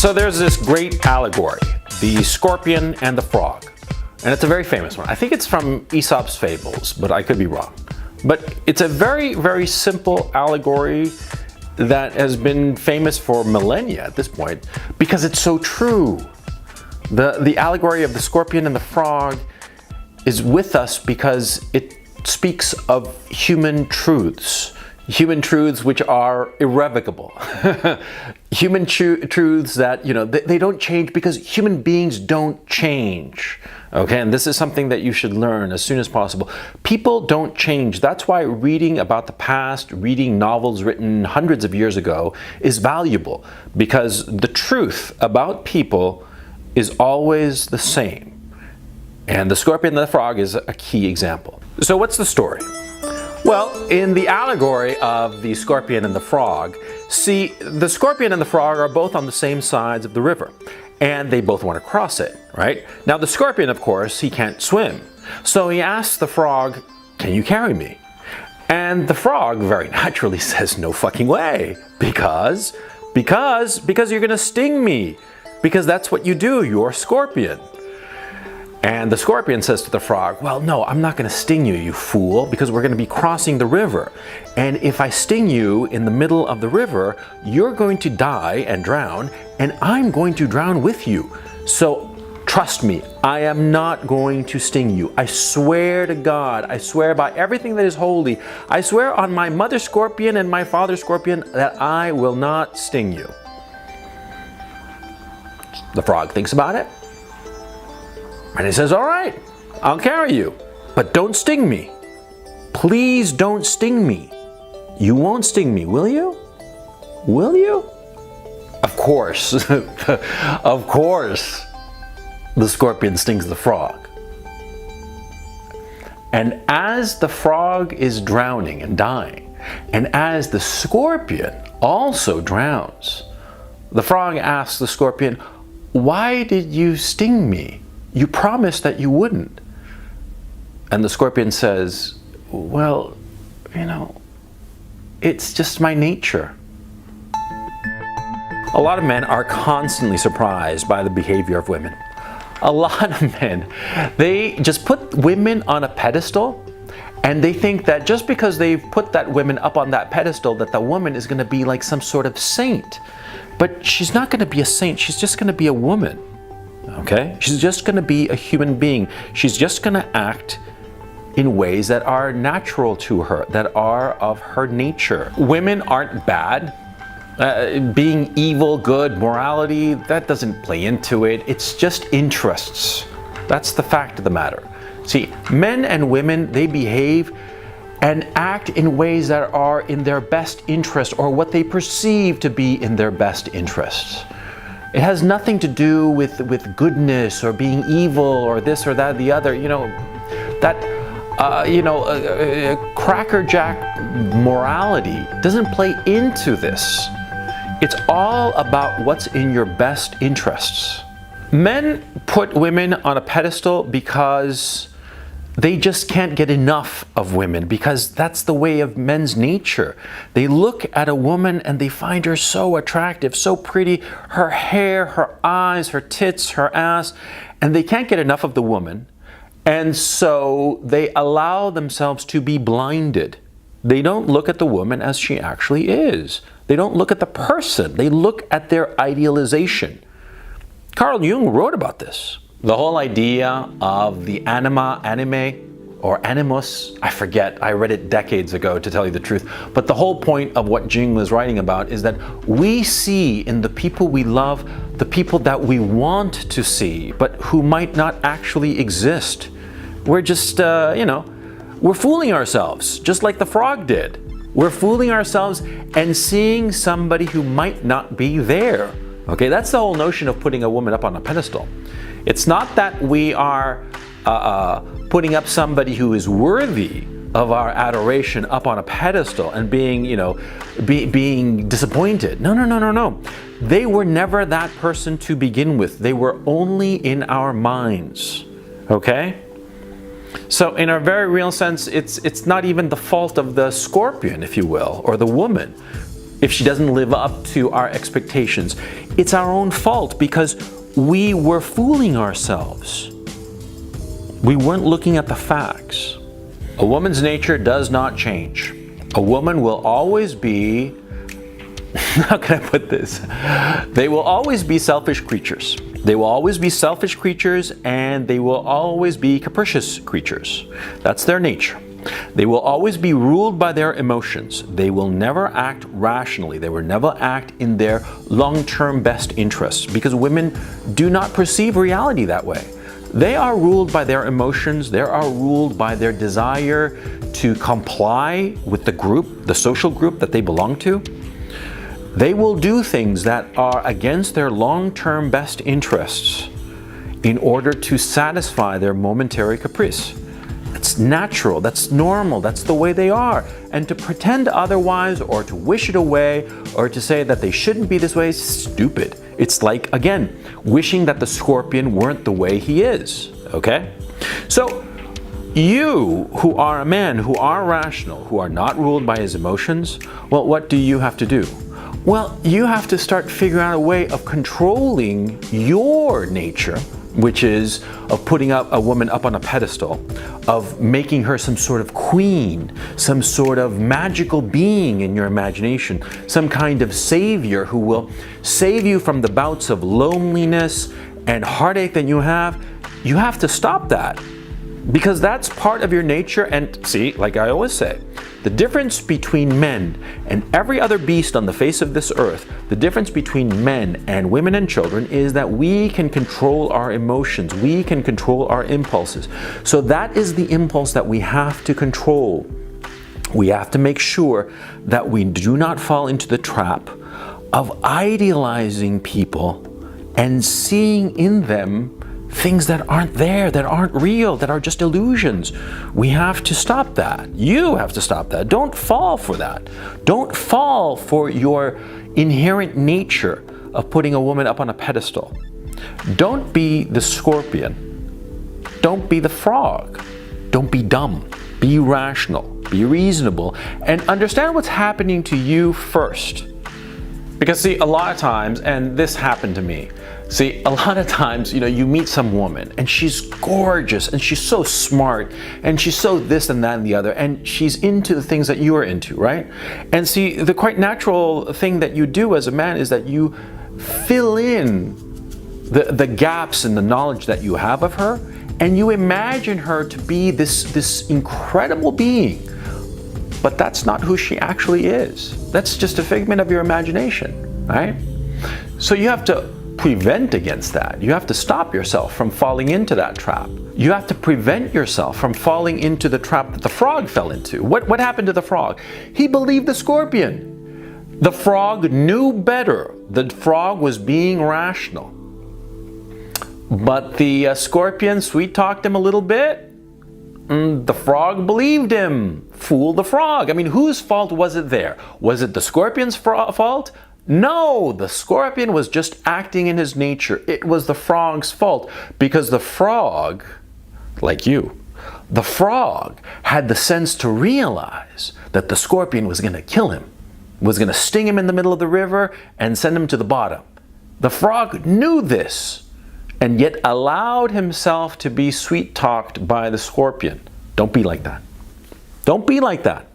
So there's this great allegory, the scorpion and the frog. And it's a very famous one. I think it's from Aesop's Fables, but I could be wrong. But it's a very, very simple allegory that has been famous for millennia at this point because it's so true. The allegory of the scorpion and the frog is with us because it speaks of human truths which are irrevocable. Human truths that, they don't change because human beings don't change. Okay, and this is something that you should learn as soon as possible. People don't change. That's why reading about the past, reading novels written hundreds of years ago is valuable, because the truth about people is always the same. And the scorpion and the frog is a key example. So what's the story? Well, in the allegory of the scorpion and the frog, see, the scorpion and the frog are both on the same sides of the river, and they both want to cross it, right? Now the scorpion, of course, he can't swim. So he asks the frog, "Can you carry me?" And the frog very naturally says, "No fucking way, because you're gonna sting me, because that's what you do, you're a scorpion." And the scorpion says to the frog, "Well, no, I'm not going to sting you, you fool, because we're going to be crossing the river. And if I sting you in the middle of the river, you're going to die and drown, and I'm going to drown with you. So trust me, I am not going to sting you. I swear to God, I swear by everything that is holy, I swear on my mother scorpion and my father scorpion that I will not sting you." The frog thinks about it. And he says, "All right, I'll carry you, but don't sting me. Please don't sting me. You won't sting me, will you? Will you?" Of course, of course, the scorpion stings the frog. And as the frog is drowning and dying, and as the scorpion also drowns, the frog asks the scorpion, "Why did you sting me? You promised that you wouldn't." And the scorpion says, "Well, it's just my nature." A lot of men are constantly surprised by the behavior of women. A lot of men, they just put women on a pedestal, and they think that just because they've put that woman up on that pedestal, that the woman is going to be like some sort of saint. But she's not going to be a saint, she's just going to be a woman. Okay? She's just going to be a human being. She's just going to act in ways that are natural to her, that are of her nature. Women aren't bad. Being evil, good, morality, that doesn't play into it. It's just interests. That's the fact of the matter. See, men and women, they behave and act in ways that are in their best interest, or what they perceive to be in their best interests. It has nothing to do with goodness or being evil or this or that or the other. Crackerjack morality doesn't play into this. It's all about what's in your best interests. Men put women on a pedestal because they just can't get enough of women, because that's the way of men's nature. They look at a woman and they find her so attractive, so pretty, her hair, her eyes, her tits, her ass, and they can't get enough of the woman. And so they allow themselves to be blinded. They don't look at the woman as she actually is. They don't look at the person. They look at their idealization. Carl Jung wrote about this. The whole idea of the anime, or animus, I forget, I read it decades ago to tell you the truth, but the whole point of what Jung was writing about is that we see in the people we love the people that we want to see, but who might not actually exist. We're just, we're fooling ourselves, just like the frog did. We're fooling ourselves and seeing somebody who might not be there. Okay, that's the whole notion of putting a woman up on a pedestal. It's not that we are putting up somebody who is worthy of our adoration up on a pedestal and being, being disappointed. No. They were never that person to begin with. They were only in our minds. Okay? So in a very real sense, it's not even the fault of the scorpion, if you will, or the woman. if she doesn't live up to our expectations. It's our own fault because we were fooling ourselves. We weren't looking at the facts. A woman's nature does not change. A woman will always be, how can I put this? They will always be selfish creatures. They will always be selfish creatures, and they will always be capricious creatures. That's their nature. They will always be ruled by their emotions. They will never act rationally. They will never act in their long-term best interests, because women do not perceive reality that way. They are ruled by their emotions. They are ruled by their desire to comply with the group, the social group that they belong to. They will do things that are against their long-term best interests in order to satisfy their momentary caprice. That's natural, that's normal, that's the way they are. And to pretend otherwise, or to wish it away, or to say that they shouldn't be this way is stupid. It's like, again, wishing that the scorpion weren't the way he is, okay? So, you who are a man, who are rational, who are not ruled by his emotions, well, what do you have to do? Well, you have to start figuring out a way of controlling your nature, which is of putting up a woman up on a pedestal, of making her some sort of queen, some sort of magical being in your imagination, some kind of savior who will save you from the bouts of loneliness and heartache that you have. You have to stop that, because that's part of your nature. And see, like I always say, the difference between men and every other beast on the face of this earth, the difference between men and women and children is that we can control our emotions. We can control our impulses. So that is the impulse that we have to control. We have to make sure that we do not fall into the trap of idealizing people and seeing in them things that aren't there, that aren't real, that are just illusions. We have to stop that. You have to stop that. Don't fall for that. Don't fall for your inherent nature of putting a woman up on a pedestal. Don't be the scorpion. Don't be the frog. Don't be dumb. Be rational. Be reasonable. And understand what's happening to you first. Because see, a lot of times, and this happened to me, see, a lot of times, you meet some woman and she's gorgeous and she's so smart and she's so this and that and the other, and she's into the things that you are into, right? And see, the quite natural thing that you do as a man is that you fill in the gaps in the knowledge that you have of her, and you imagine her to be this incredible being. But that's not who she actually is. That's just a figment of your imagination, right? So you have to prevent against that. You have to stop yourself from falling into that trap. You have to prevent yourself from falling into the trap that the frog fell into. What happened to the frog? He believed the scorpion. The frog knew better. The frog was being rational. But the scorpion sweet-talked him a little bit. The frog believed him. Fool the frog. I mean, whose fault was it there? Was it the scorpion's fault? No, the scorpion was just acting in his nature. It was the frog's fault, because the frog, like you, the frog had the sense to realize that the scorpion was going to kill him, was going to sting him in the middle of the river and send him to the bottom. The frog knew this, and yet allowed himself to be sweet-talked by the scorpion. Don't be like that. Don't be like that.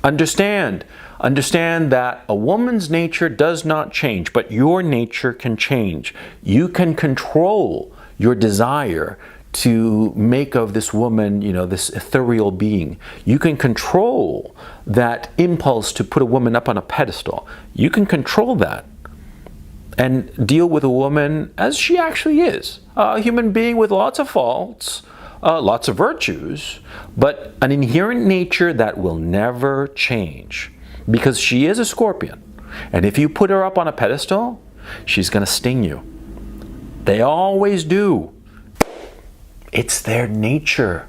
Understand that a woman's nature does not change, but your nature can change. You can control your desire to make of this woman, this ethereal being. You can control that impulse to put a woman up on a pedestal. You can control that and deal with a woman as she actually is. A human being with lots of faults, lots of virtues, but an inherent nature that will never change. Because she is a scorpion. And if you put her up on a pedestal, she's going to sting you. They always do. It's their nature.